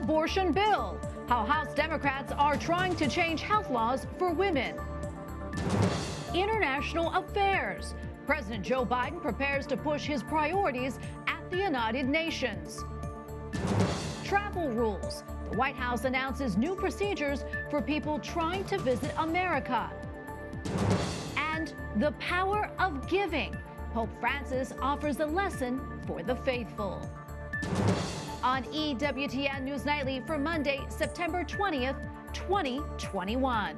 abortion bill, how House Democrats are trying to change health laws for women. International affairs. President Joe Biden prepares to push his priorities at the United Nations. Travel rules. The White House announces new procedures for people trying to visit America. And the power of giving. Pope Francis offers a lesson for the faithful. On EWTN News Nightly for Monday, September 20th, 2021.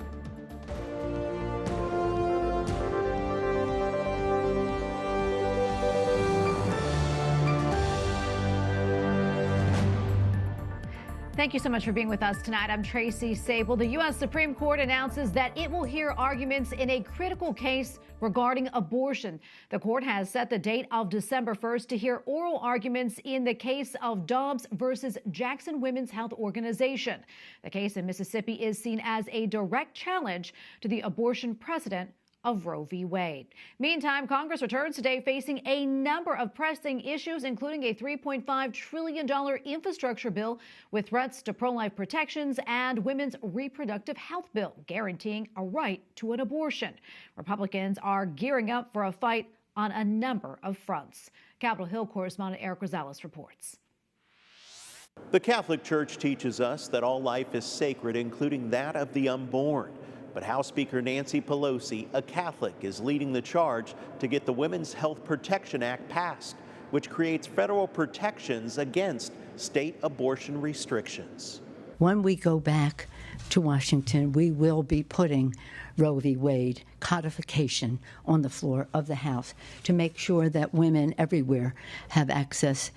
Thank you so much for being with us tonight. I'm Tracy Sable. The U.S. Supreme Court announces that it will hear arguments in a critical case regarding abortion. The court has set the date of December 1st to hear oral arguments in the case of Dobbs versus Jackson Women's Health Organization. The case in Mississippi is seen as a direct challenge to the abortion precedent of Roe v. Wade. Meantime, Congress returns today facing a number of pressing issues, including a $3.5 trillion infrastructure bill with threats to pro-life protections and women's reproductive health bill guaranteeing a right to an abortion. Republicans are gearing up for a fight on a number of fronts. Capitol Hill correspondent Eric Rosales reports. The Catholic Church teaches us that all life is sacred, including that of the unborn. But House Speaker Nancy Pelosi, a Catholic, is leading the charge to get the Women's Health Protection Act passed, which creates federal protections against state abortion restrictions. When we go back to Washington, we will be putting Roe v. Wade codification on the floor of the House to make sure that women everywhere have access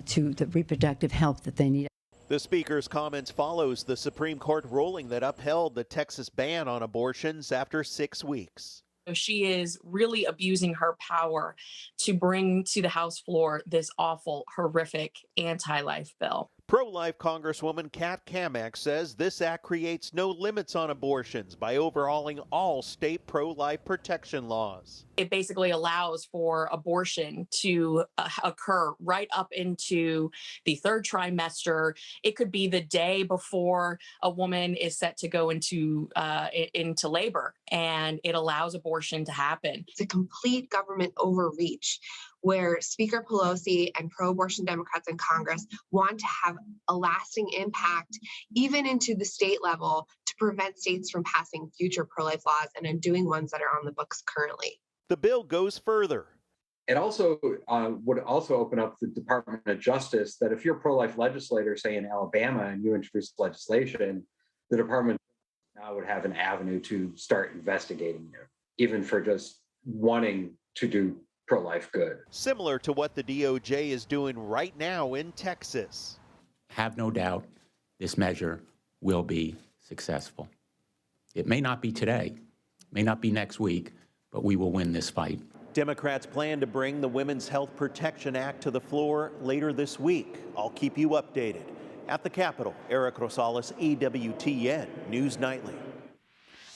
to the reproductive health that they need. The Speaker's comments follows the Supreme Court ruling that upheld the Texas ban on abortions after 6 weeks. She is really abusing her power to bring to the House floor this awful, horrific anti-life bill. Pro-life Congresswoman Kat Kamak says this act creates no limits on abortions by overhauling all state pro-life protection laws. It basically allows for abortion to occur right up into the third trimester. It could be the day before a woman is set to go into labor, and it allows abortion to happen. It's a complete government overreach where Speaker Pelosi and pro-abortion Democrats in Congress want to have a lasting impact, even into the state level, to prevent states from passing future pro-life laws and undoing ones that are on the books currently. The bill goes further. It also would also open up the Department of Justice that if you're a pro-life legislator, say in Alabama, and you introduce legislation, the Department now would have an avenue to start investigating you, even for just wanting to do pro-life good. Similar to what the DOJ is doing right now in Texas. Have no doubt this measure will be successful. It may not be today, may not be next week, but we will win this fight. Democrats plan to bring the Women's Health Protection Act to the floor later this week. I'll keep you updated. At the Capitol, Eric Rosales, EWTN News Nightly.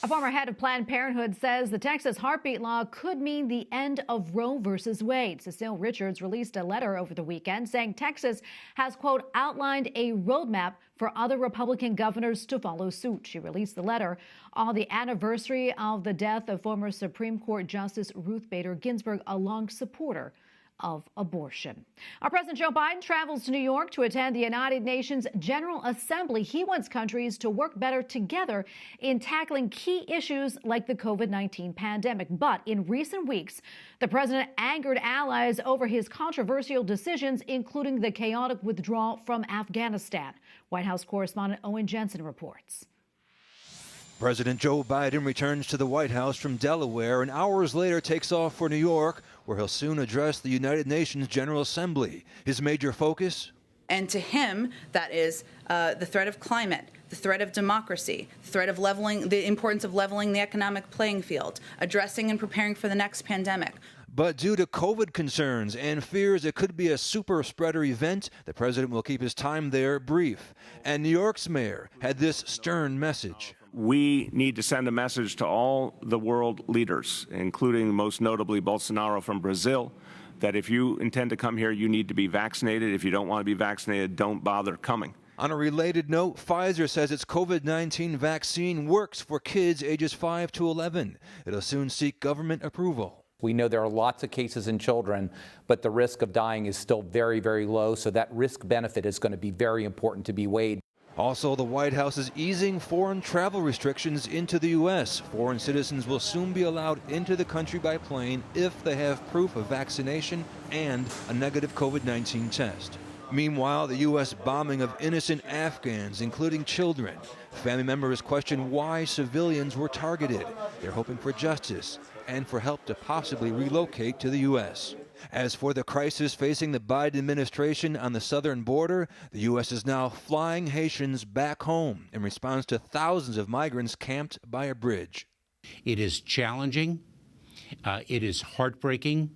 A former head of Planned Parenthood says the Texas heartbeat law could mean the end of Roe versus Wade. Cecile Richards released a letter over the weekend saying Texas has, quote, outlined a roadmap for other Republican governors to follow suit. She released the letter on the anniversary of the death of former Supreme Court Justice Ruth Bader Ginsburg, a long supporter of abortion. Our President Joe Biden travels to New York to attend the United Nations General Assembly. He wants countries to work better together in tackling key issues like the COVID-19 pandemic. But in recent weeks, the president angered allies over his controversial decisions, including the chaotic withdrawal from Afghanistan. White House correspondent Owen Jensen reports. President Joe Biden returns to the White House from Delaware and hours later takes off for New York, where he'll soon address the United Nations General Assembly. His major focus? And to him, that is the threat of climate, the threat of democracy, the threat of leveling, the importance of leveling the economic playing field, addressing and preparing for the next pandemic. But due to COVID concerns and fears it could be a super spreader event, the president will keep his time there brief. And New York's mayor had this stern message. We need to send a message to all the world leaders, including most notably Bolsonaro from Brazil, that if you intend to come here, you need to be vaccinated. If you don't want to be vaccinated, don't bother coming. On a related note, Pfizer says its COVID-19 vaccine works for kids ages 5 to 11. It'll soon seek government approval. We know there are lots of cases in children, but the risk of dying is still very, very low, so that risk-benefit is going to be very important to be weighed. Also, the White House is easing foreign travel restrictions into the U.S. Foreign citizens will soon be allowed into the country by plane if they have proof of vaccination and a negative COVID-19 test. Meanwhile, the U.S. bombing of innocent Afghans, including children. Family members question why civilians were targeted. They're hoping for justice and for help to possibly relocate to the U.S. As for the crisis facing the Biden administration on the southern border, the U.S. is now flying Haitians back home in response to thousands of migrants camped by a bridge. It is challenging, it is heartbreaking,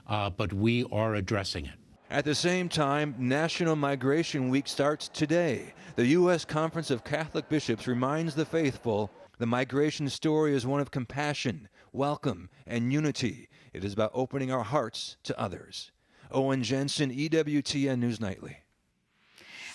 but we are addressing it. At the same time, National Migration Week starts today. The U.S. Conference of Catholic Bishops reminds the faithful the migration story is one of compassion, welcome, and unity. It is about opening our hearts to others. Owen Jensen, EWTN News Nightly.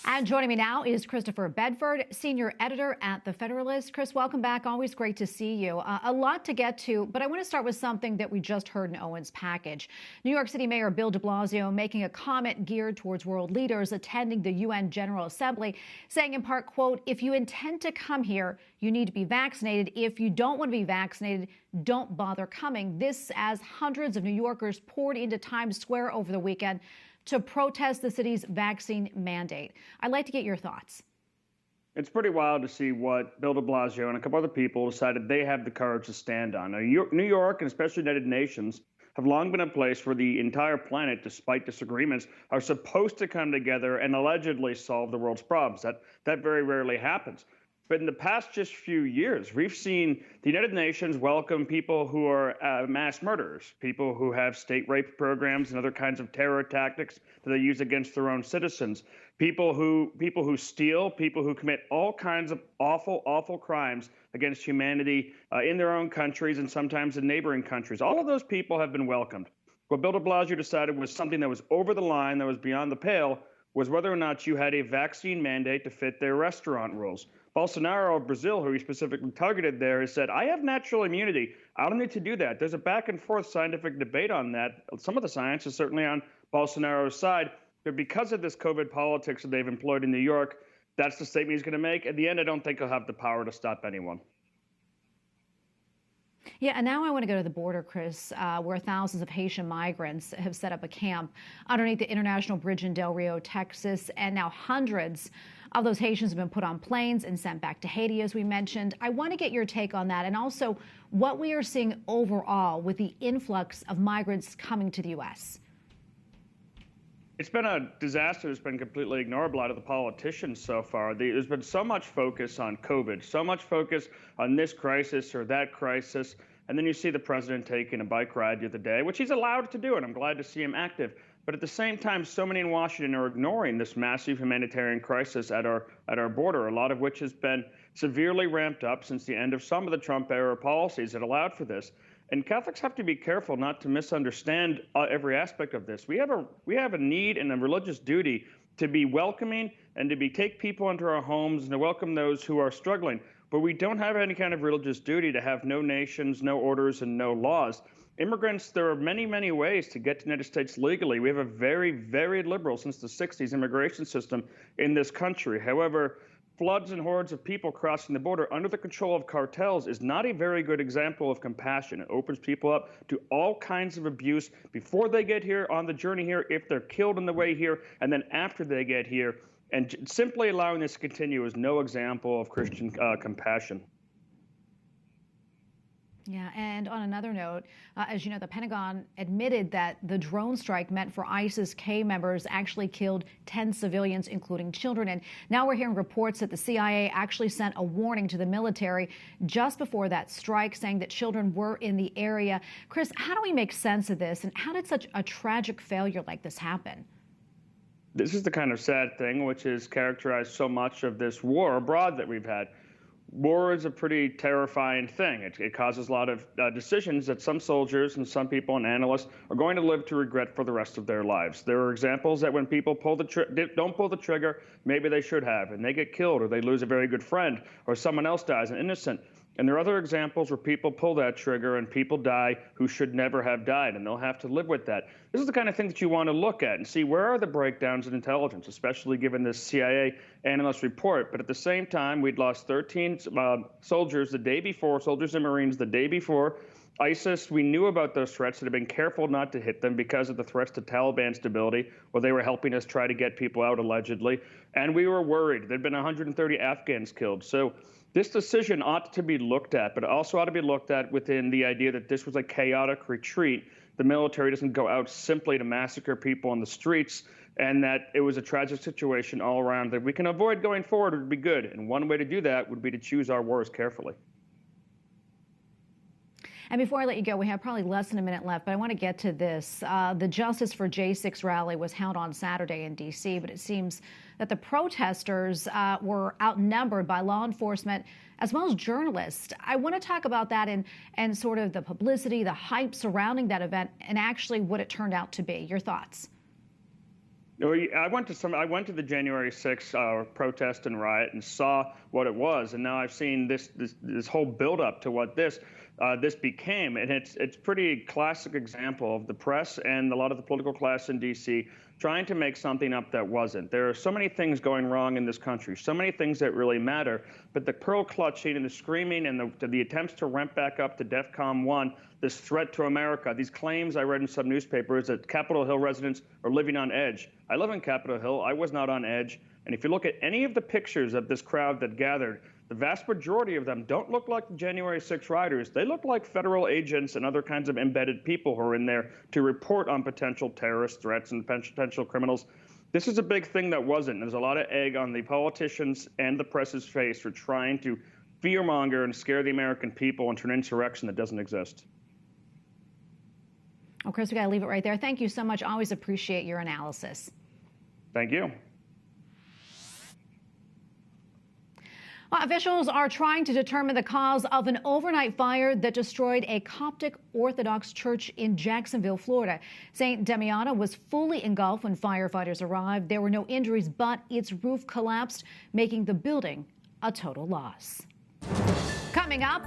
And joining me now is Christopher Bedford, senior editor at the Federalist. Chris, welcome back. Always great to see you. A lot to get to, but I want to start with something that we just heard in Owen's package. New York City Mayor Bill de Blasio making a comment geared towards world leaders attending the UN General Assembly, saying in part, quote, if you intend to come here, you need to be vaccinated. If you don't want to be vaccinated, don't bother coming. This as hundreds of New Yorkers poured into Times Square over the weekend to protest the city's vaccine mandate. I'd like to get your thoughts. It's pretty wild to see what Bill de Blasio and a couple other people decided they have the courage to stand on. Now, New York, and especially the United Nations, have long been a place where the entire planet, despite disagreements, are supposed to come together and allegedly solve the world's problems. That very rarely happens. But in the past just few years, we've seen the United Nations welcome people who are mass murderers, people who have state rape programs and other kinds of terror tactics that they use against their own citizens, people who steal, people who commit all kinds of awful, awful crimes against humanity in their own countries and sometimes in neighboring countries. All of those people have been welcomed. What Bill de Blasio decided was something that was over the line, that was beyond the pale, was whether or not you had a vaccine mandate to fit their restaurant rules. Bolsonaro of Brazil, who he specifically targeted there, has said, I have natural immunity. I don't need to do that. There's a back and forth scientific debate on that. Some of the science is certainly on Bolsonaro's side. But because of this COVID politics that they've employed in New York, that's the statement he's going to make. At the end, I don't think he'll have the power to stop anyone. Yeah, and now I want to go to the border, Chris, where thousands of Haitian migrants have set up a camp underneath the International Bridge in Del Rio, Texas, and now hundreds of those Haitians have been put on planes and sent back to Haiti, as we mentioned. I want to get your take on that and also what we are seeing overall with the influx of migrants coming to the U.S. It's been a disaster that's been completely ignorable out of the politicians so far. There's been so much focus on COVID, so much focus on this crisis or that crisis, and then you see the president taking a bike ride the other day, which he's allowed to do, and I'm glad to see him active. But at the same time, so many in Washington are ignoring this massive humanitarian crisis at our border, a lot of which has been severely ramped up since the end of some of the Trump-era policies that allowed for this. And Catholics have to be careful not to misunderstand every aspect of this. We have a need and a religious duty to be welcoming and to take people into our homes and to welcome those who are struggling. But we don't have any kind of religious duty to have no nations, no orders, and no laws. Immigrants, there are many, many ways to get to the United States legally. We have a very, very liberal, since the 60s, immigration system in this country. However, floods and hordes of people crossing the border under the control of cartels is not a very good example of compassion. It opens people up to all kinds of abuse before they get here, on the journey here, if they're killed on the way here, and then after they get here. And simply allowing this to continue is no example of Christian compassion. Yeah, and on another note, as you know, the Pentagon admitted that the drone strike meant for ISIS-K members actually killed 10 civilians, including children. And now we're hearing reports that the CIA actually sent a warning to the military just before that strike, saying that children were in the area. Chris, how do we make sense of this, and how did such a tragic failure like this happen? This is the kind of sad thing which has characterized so much of this war abroad that we've had. war is a pretty terrifying thing. It causes a lot of decisions that some soldiers and some people and analysts are going to live to regret for the rest of their lives. There are examples that when people don't pull the trigger, maybe they should have, and they get killed, or they lose a very good friend, or someone else dies, an innocent. And there are other examples where people pull that trigger and people die who should never have died, and they'll have to live with that. This is the kind of thing that you want to look at and see where are the breakdowns in intelligence, especially given this CIA analyst report. But at the same time, we'd lost 13 soldiers the day before, soldiers and Marines the day before. ISIS, we knew about those threats and had been careful not to hit them because of the threats to Taliban stability, where they were helping us try to get people out allegedly. And we were worried. There'd been 130 Afghans killed. So this decision ought to be looked at, but it also ought to be looked at within the idea that this was a chaotic retreat. The military doesn't go out simply to massacre people on the streets, and that it was a tragic situation all around that we can avoid going forward would be good. And one way to do that would be to choose our wars carefully. And before I let you go, we have probably less than a minute left, but I want to get to this. The Justice for J6 rally was held on Saturday in D.C., but it seems that the protesters were outnumbered by law enforcement as well as journalists. I want to talk about that and sort of the publicity, the hype surrounding that event, and actually what it turned out to be. Your thoughts? I went to the January 6th protest and riot and saw what it was, and now I've seen this whole buildup to what this became, and it's pretty classic example of the press and a lot of the political class in D.C. trying to make something up that wasn't. There are so many things going wrong in this country, so many things that really matter, but the pearl clutching and the screaming and the attempts to ramp back up to DEFCON 1, this threat to America, these claims I read in some newspapers that Capitol Hill residents are living on edge. I live in Capitol Hill. I was not on edge. And if you look at any of the pictures of this crowd that gathered, the vast majority of them don't look like the January 6 rioters. They look like federal agents and other kinds of embedded people who are in there to report on potential terrorist threats and potential criminals. This is a big thing that wasn't. There's a lot of egg on the politicians and the press's face for trying to fearmonger and scare the American people into an insurrection that doesn't exist. Well, Chris, we got to leave it right there. Thank you so much. Always appreciate your analysis. Thank you. Well, officials are trying to determine the cause of an overnight fire that destroyed a Coptic Orthodox church in Jacksonville, Florida. St. Damiana was fully engulfed when firefighters arrived. There were no injuries, but its roof collapsed, making the building a total loss. Coming up,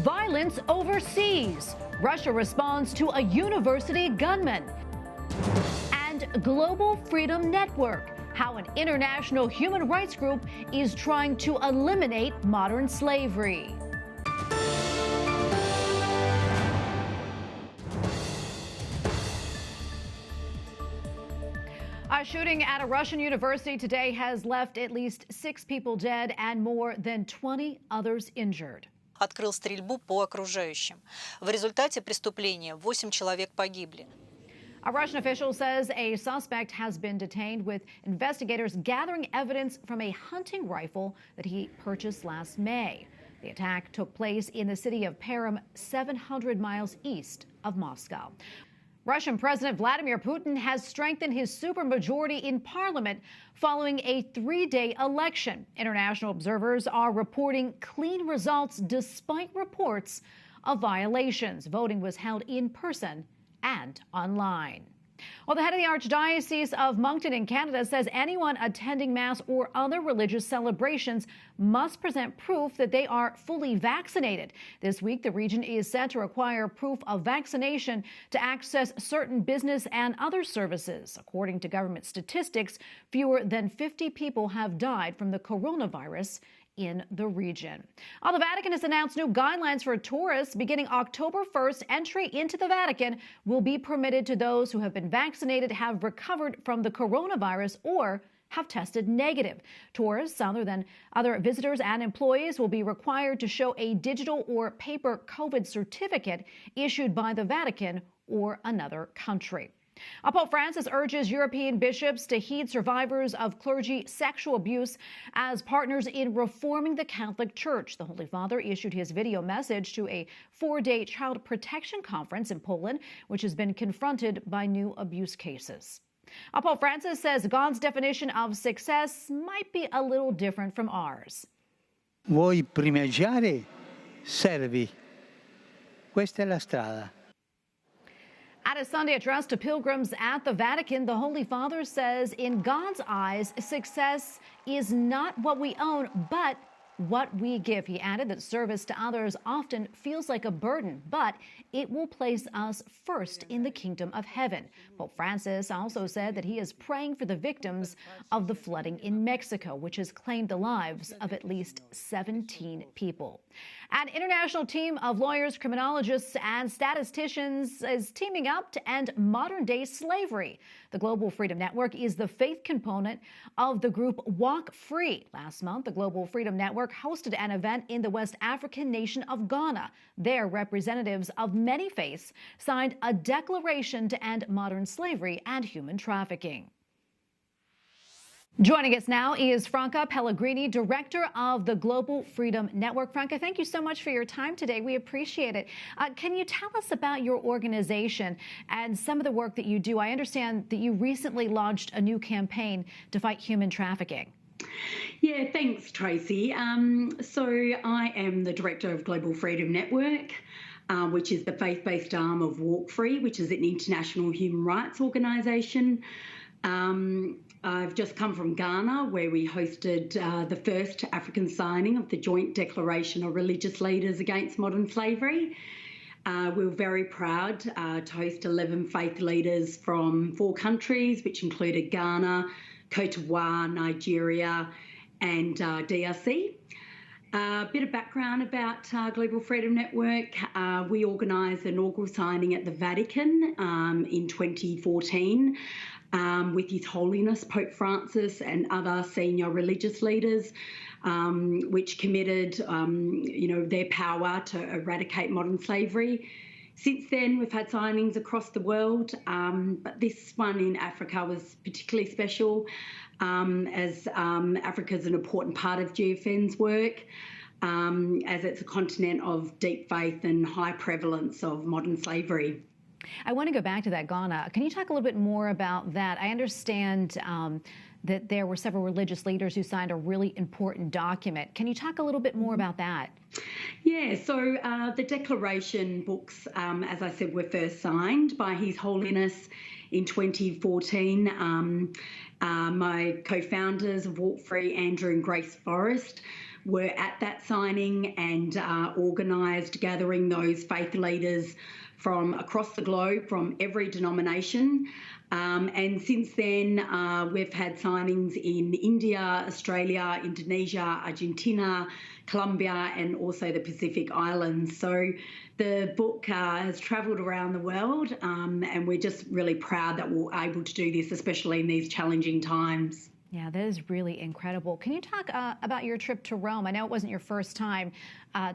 violence overseas. Russia responds to a university gunman. And Global Freedom Network, how an international human rights group is trying to eliminate modern slavery. A shooting at a Russian university today has left at least 6 people dead and more than 20 others injured. Открыл стрельбу по окружающим. В результате преступления 8 человек погибли. A Russian official says a suspect has been detained, with investigators gathering evidence from a hunting rifle that he purchased last May. The attack took place in the city of Perm, 700 miles east of Moscow. Russian President Vladimir Putin has strengthened his supermajority in parliament following a 3-day election. International observers are reporting clean results despite reports of violations. Voting was held in person and online. Well, the head of the Archdiocese of Moncton in Canada says anyone attending Mass or other religious celebrations must present proof that they are fully vaccinated. This week, the region is set to require proof of vaccination to access certain business and other services. According to government statistics, fewer than 50 people have died from the coronavirus in the region. The Vatican has announced new guidelines for tourists. Beginning October 1st, entry into the Vatican will be permitted to those who have been vaccinated, have recovered from the coronavirus, or have tested negative. Tourists, other visitors and employees, will be required to show a digital or paper COVID certificate issued by the Vatican or another country. Pope Francis urges European bishops to heed survivors of clergy sexual abuse as partners in reforming the Catholic Church. The Holy Father issued his video message to a 4-day child protection conference in Poland, which has been confronted by new abuse cases. Pope Francis says God's definition of success might be a little different from ours. Vuoi primeggiare? Servi. Questa è la strada. At a Sunday address to pilgrims at the Vatican, the Holy Father says, in God's eyes, success is not what we own, but what we give. He added that service to others often feels like a burden, but it will place us first in the kingdom of heaven. Pope Francis also said that he is praying for the victims of the flooding in Mexico, which has claimed the lives of at least 17 people. An international team of lawyers, criminologists, and statisticians is teaming up to end modern-day slavery. The Global Freedom Network is the faith component of the group Walk Free. Last month, the Global Freedom Network hosted an event in the West African nation of Ghana. There, representatives of many faiths signed a declaration to end modern slavery and human trafficking. Joining us now is Franca Pellegrini, director of the Global Freedom Network. Franca, thank you so much for your time today. We appreciate it. Can you tell us about your organization and some of the work that you do? I understand that you recently launched a new campaign to fight human trafficking. Yeah, thanks, Tracy. So I am the director of Global Freedom Network, which is the faith-based arm of Walk Free, which is an international human rights organisation. I've just come from Ghana, where we hosted the first African signing of the Joint Declaration of Religious Leaders Against Modern Slavery. We were very proud to host 11 faith leaders from 4 countries, which included Ghana, Cote d'Ivoire, Nigeria, and DRC. A bit of background about Global Freedom Network. We organised the inaugural signing at the Vatican in 2014 with His Holiness Pope Francis and other senior religious leaders, which committed, their power to eradicate modern slavery. Since then, we've had signings across the world, but this one in Africa was particularly special as Africa is an important part of GFN's work, as it's a continent of deep faith and high prevalence of modern slavery. I want to go back to that Ghana. Can you talk a little bit more about that? I understand that there were several religious leaders who signed a really important document. Can you talk a little bit more about that? Yeah, so the declaration books, as I said, were first signed by His Holiness in 2014. My co-founders of Walk Free, Andrew and Grace Forrest, were at that signing and organised gathering those faith leaders from across the globe, from every denomination. And since then, we've had signings in India, Australia, Indonesia, Argentina, Colombia, and also the Pacific Islands. So the book has travelled around the world, and we're just really proud that we're able to do this, especially in these challenging times. Yeah, that is really incredible. Can you talk about your trip to Rome? I know it wasn't your first time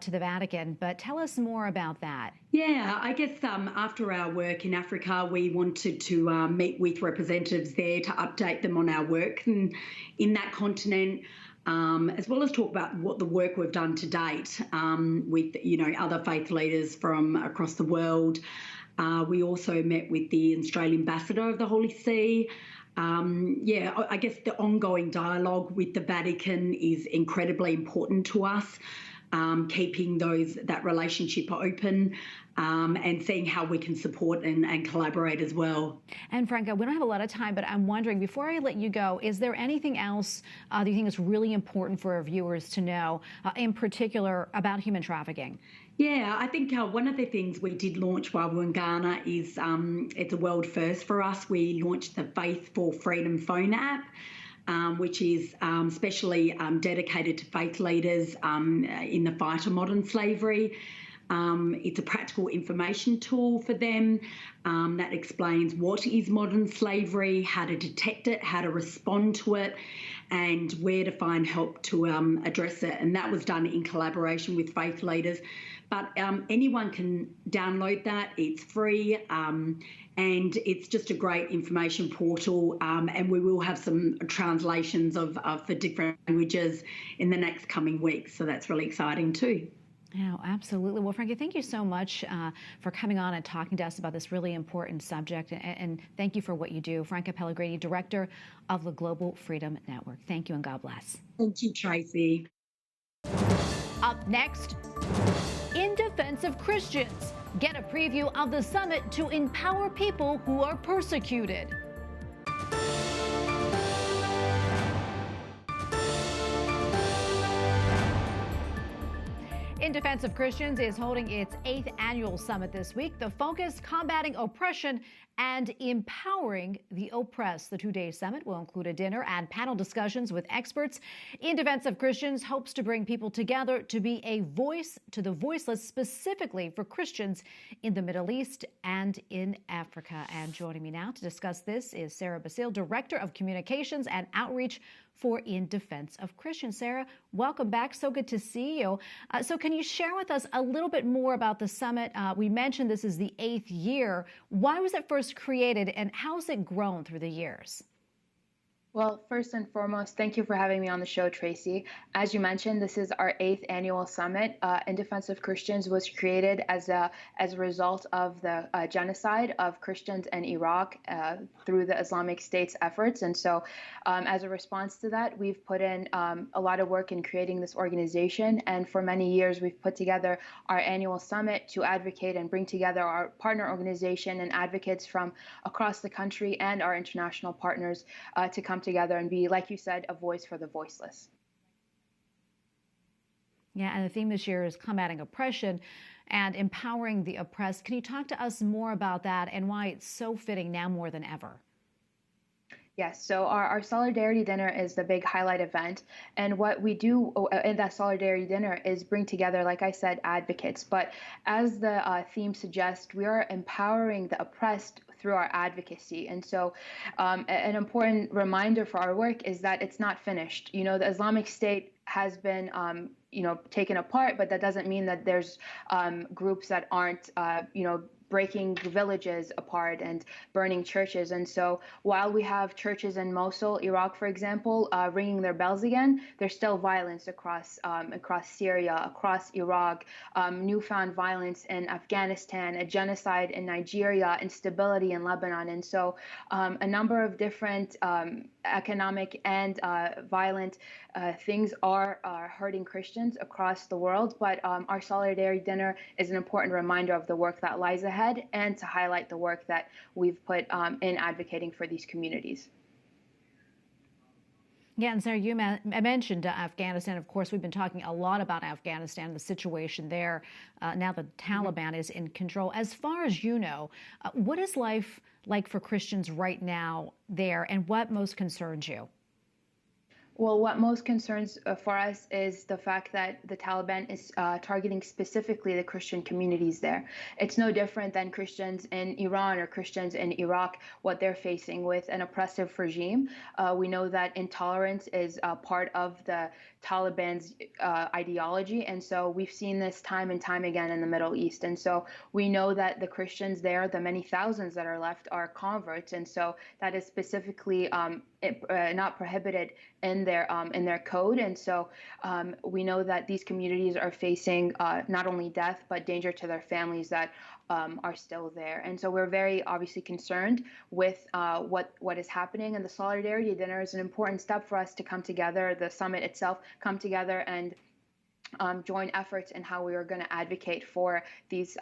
to the Vatican, but tell us more about that. Yeah, I guess after our work in Africa, we wanted to meet with representatives there to update them on our work in that continent, as well as talk about what the work we've done to date with, other faith leaders from across the world. We also met with the Australian ambassador of the Holy See. I guess the ongoing dialogue with the Vatican is incredibly important to us, keeping that relationship open and seeing how we can support and collaborate as well. And Franca, we don't have a lot of time, but I'm wondering, before I let you go, is there anything else that you think is really important for our viewers to know, in particular about human trafficking? Yeah, I think one of the things we did launch while we were in Ghana is it's a world first for us. We launched the Faith for Freedom phone app, which is specially dedicated to faith leaders in the fight of modern slavery. It's a practical information tool for them that explains what is modern slavery, how to detect it, how to respond to it, and where to find help to address it. And that was done in collaboration with faith leaders. But anyone can download that. It's free and it's just a great information portal. And we will have some translations for different languages in the next coming weeks. So that's really exciting too. Oh, absolutely. Well, Franca, thank you so much for coming on and talking to us about this really important subject. And thank you for what you do. Franca Pellegrini, director of the Global Freedom Network. Thank you and God bless. Thank you, Tracy. Up next, In Defense of Christians. Get a preview of the summit to empower people who are persecuted. In Defense of Christians is holding its 8th annual summit this week. The focus, combating oppression and empowering the oppressed. The two-day summit will include a dinner and panel discussions with experts. In Defense of Christians hopes to bring people together to be a voice to the voiceless, specifically for Christians in the Middle East and in Africa. And joining me now to discuss this is Sarah Bassil, Director of Communications and Outreach for In Defense of Christians. Sarah, welcome back. So good to see you. So can you share with us a little bit more about the summit? We mentioned this is the 8th year. Why was it first created and how has it grown through the years? Well, first and foremost, thank you for having me on the show, Tracy. As you mentioned, this is our 8th annual summit. In Defense of Christians was created as a result of the genocide of Christians in Iraq through the Islamic State's efforts. And so as a response to that, we've put in a lot of work in creating this organization. And for many years, we've put together our annual summit to advocate and bring together our partner organization and advocates from across the country and our international partners to come together and be, like you said, a voice for the voiceless. Yeah, and the theme this year is combating oppression and empowering the oppressed. Can you talk to us more about that and why it's so fitting now more than ever? Yes, so our Solidarity Dinner is the big highlight event. And what we do in that Solidarity Dinner is bring together, like I said, advocates. But as the theme suggests, we are empowering the oppressed through our advocacy. And so an important reminder for our work is that it's not finished. You know, the Islamic State has been taken apart, but that doesn't mean that there's groups that aren't, breaking villages apart and burning churches. And so while we have churches in Mosul, Iraq, for example, ringing their bells again, there's still violence across Syria, across Iraq, newfound violence in Afghanistan, a genocide in Nigeria, instability in Lebanon. And so a number of different economic and violent things are hurting Christians across the world. But our Solidarity Dinner is an important reminder of the work that lies ahead and to highlight the work that we've put in advocating for these communities. Yeah, and Sarah, you mentioned Afghanistan. Of course, we've been talking a lot about Afghanistan, the situation there. Now the Taliban is in control. As far as you know, what is life like for Christians right now there, and what most concerns you? Well, what most concerns for us is the fact that the Taliban is targeting specifically the Christian communities there. It's no different than Christians in Iran or Christians in Iraq, what they're facing with an oppressive regime. We know that intolerance is part of the Taliban's ideology. And so we've seen this time and time again in the Middle East. And so we know that the Christians there, the many thousands that are left, are converts. And so that is specifically not prohibited in their code. And so we know that these communities are facing not only death, but danger to their families that are still there. And so we're very obviously concerned with what is happening. And the Solidarity Dinner is an important step for us to come together, the summit itself, come together and join efforts in how we are going to advocate for these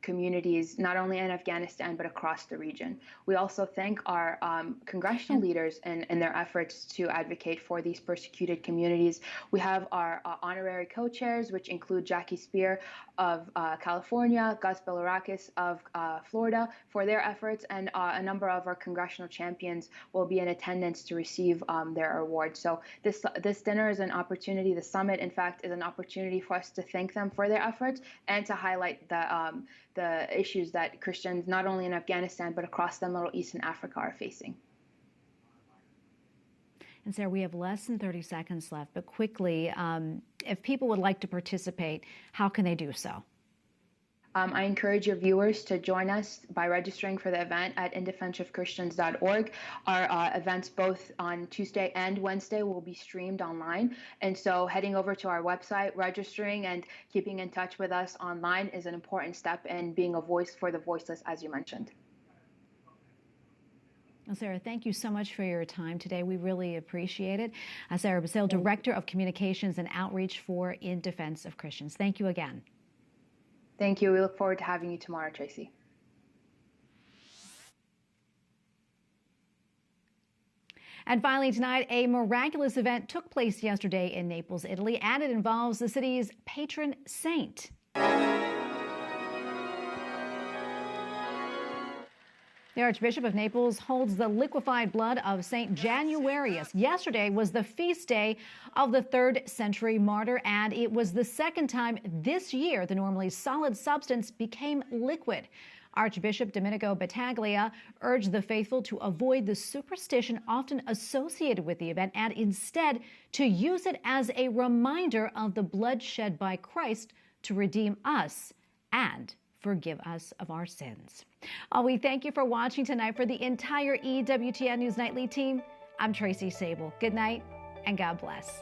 communities, not only in Afghanistan, but across the region. We also thank our congressional leaders in their efforts to advocate for these persecuted communities. We have our honorary co-chairs, which include Jackie Spear of California, Gus Bilirakis of Florida, for their efforts, and a number of our congressional champions will be in attendance to receive their awards. So this dinner is an opportunity, the summit, in fact, is an opportunity for us to thank them for their efforts and to highlight the issues that Christians, not only in Afghanistan, but across the Middle East and Africa, are facing. And Sarah, we have less than 30 seconds left, but quickly, if people would like to participate, how can they do so? I encourage your viewers to join us by registering for the event at indefenseofchristians.org. Our events both on Tuesday and Wednesday will be streamed online. And so heading over to our website, registering and keeping in touch with us online is an important step in being a voice for the voiceless, as you mentioned. Well, Sarah, thank you so much for your time today. We really appreciate it. Sarah Bassil, Director of Communications and Outreach for In Defense of Christians. Thank you again. Thank you. We look forward to having you tomorrow, Tracy. And finally tonight, a miraculous event took place yesterday in Naples, Italy, and it involves the city's patron saint. The Archbishop of Naples holds the liquefied blood of St. Januarius. Yesterday was the feast day of the 3rd century martyr, and it was the second time this year the normally solid substance became liquid. Archbishop Domenico Battaglia urged the faithful to avoid the superstition often associated with the event and instead to use it as a reminder of the blood shed by Christ to redeem us and forgive us of our sins. We thank you for watching tonight. For the entire EWTN News Nightly team, I'm Tracy Sable. Good night and God bless.